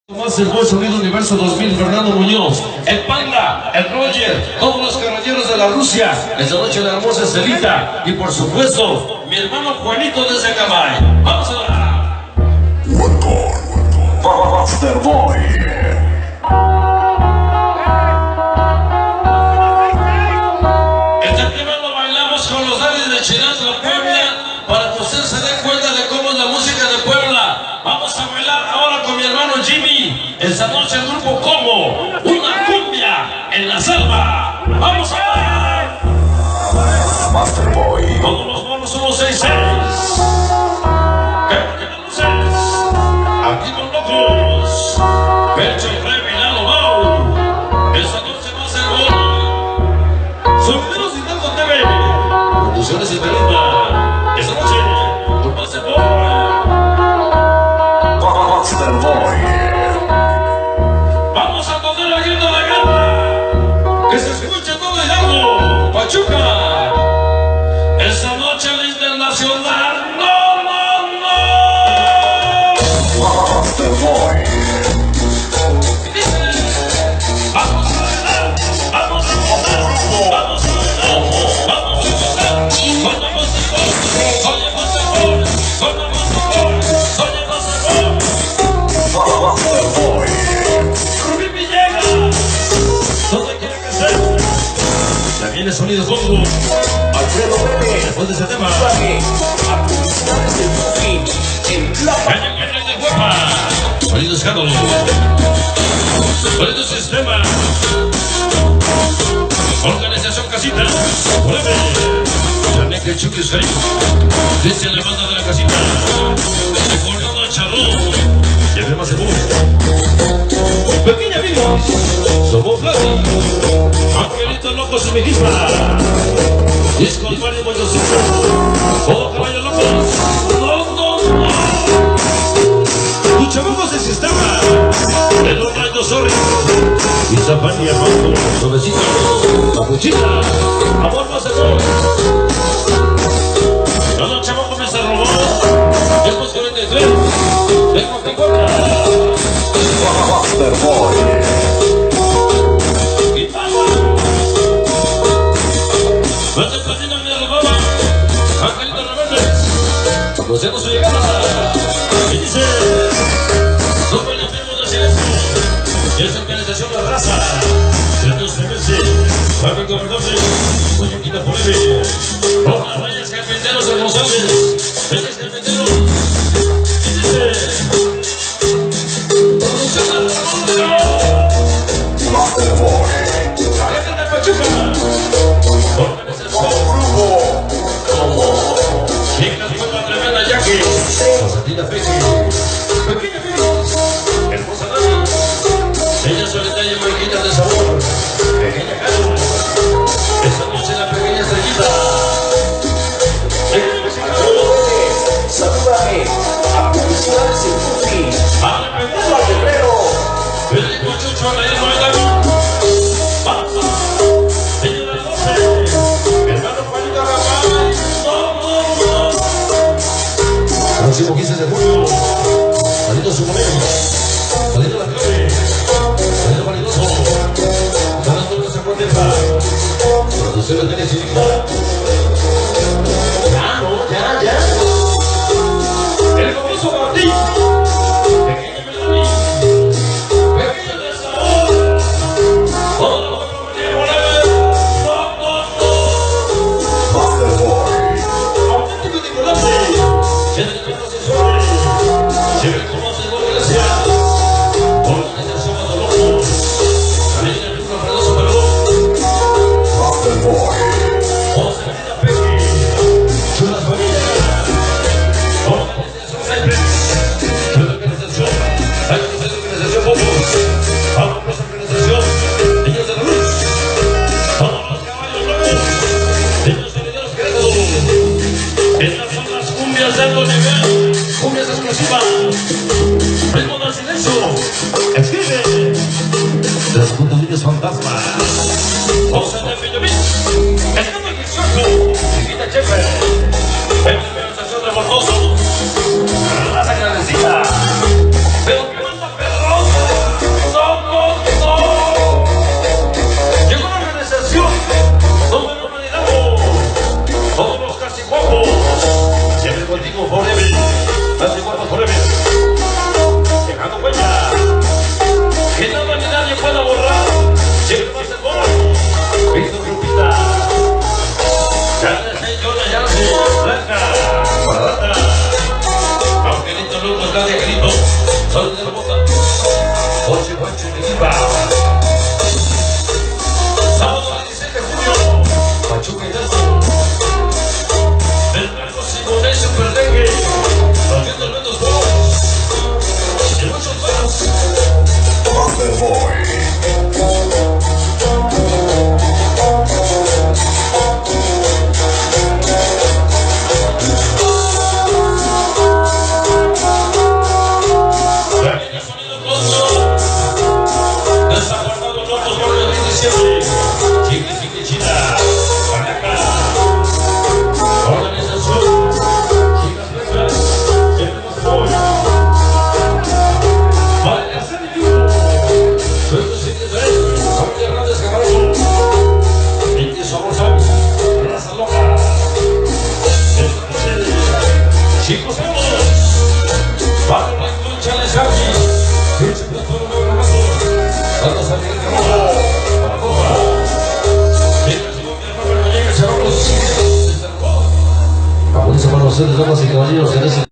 Más el buen sonido Universo 2000, Fernando Muñoz, el Panda, el Roger, todos los caballeros de la Rusia, esta noche la hermosa Estelita y por supuesto mi hermano Juanito desde Acambay. Vamos a la Buster Boy. Este tema lo bailamos con los Daddies de Chinantla, Puebla, para que usted se dé cuenta de cómo es la música de Puebla. Vamos a bailar ahora con mi hermano Jimmy. Esta noche el grupo Como, una cumbia en la selva. Vamos a bailar. Buster Boy. Todos los bonos 166. Aquí con locos. Pecho y revirado, wow. Esta noche va a ser gol. Solteros y Tanto TV. Producciones y Peruta. Esta noche, por Buster Boy. Buster Boy. Vamos a tocar la grita de la guerra. Que se escuche todo el algo. Pachuca. Esta noche el internacional. No, no, no. Buster Boy. Dice, vamos a bailar. Vamos a bailar. Vamos a bailar. Vamos a bailar. Con la Buster Boy. Oye, Buster Boy. Con la Buster Boy. Oye, Buster Boy. Buster Boy. Rubí Villegas. Donde quiera que esté. Ya viene Sonido Congo. Alfredo Pérez. Después de ese tema. A publicidades del Booking en la Caña Guerra de Huepa. Sonido Escándalo. Sonido Sistema. Organización Casita. Breve. Chaneque Chuquis Feliz. Cristian la banda de la casita. Recordando a Charrón. Lleve más de voz. Pequeña Vinos. Somos Plata. Angelito Locos y Mijispa. Disco al Mario Moyosita. Todo caballo locos. No, no, no. Escuchamos el sistema. El Orlando Sorry. Y Zapania Rojo. Suavecito. Papuchita. Amor más de voz. La noche va a comenzar a robar. Después 43. Vengo que corta. Buster Boy. Y vamos. Vete platino en el baba. Angelito Rebeldes. Conociendo su llegada. Y dice. Sobre el enfermo de silencio. Y esa organización de raza. De los meses. Para el gobernador. Coyoquita por él. Por las rayas carpinteros hermosables. Reyes carpinteros. Y dice. Buster Boy. Gente de Pachuca. Organización. Grupo Como. Llega la tremenda Jackie. Pasatina Peque. Pequeña Vinos. Hermosa Dani. Ella solitaria y marquita de sabor. Pequeña Caro. Esta noche la pequeña estrellita. Alfredo Pérez. Salúdame. A publicidades del Booking. A la Hola, pequeña. Guerrero. Federico Chucho, la isla de David. Vamos. Ella de la 12. Mi hermano Juanito Rafael. No, no, no. Próximo 15 de julio. Salido su momento. Salido la clave. Salido vanidoso. Ganando nuestra cuarteta. Producciones de Necesita. Ya, no, ya. El famoso Martín. Pequeña Melanie. Pequeña de sabor. Todo lo que venía por él. No. Buster Boy. Auténtico Nicolás. Que de repente se suele. Se ve como hace gol Grecia. Organización de locos. También el mismo Alfredo Perdón. Buster Boy. José Vida Peque. Chulas Familias. Organización Cypress. Chula Organización. Hay organización Bobos. Vamos a organización. Niños de la Luz. Todos los caballos locos. Niños solideros Querétaro. Estas son las cumbias de alto nivel. Cumbias exclusivas. Ritmo del silencio. Escribe. Tres niños fantasmas. José de Villamil. Escapa el 18. Chiquita Chefe. En la organización de Bordoso. Raza Grandecita. Pero que manda Pedro. Anda saliendo el rojo. Para Copa. Llega su gobierno, pero llega Charlos. Se salvó. Apuntes, hermanos, damas y caballeros, en ese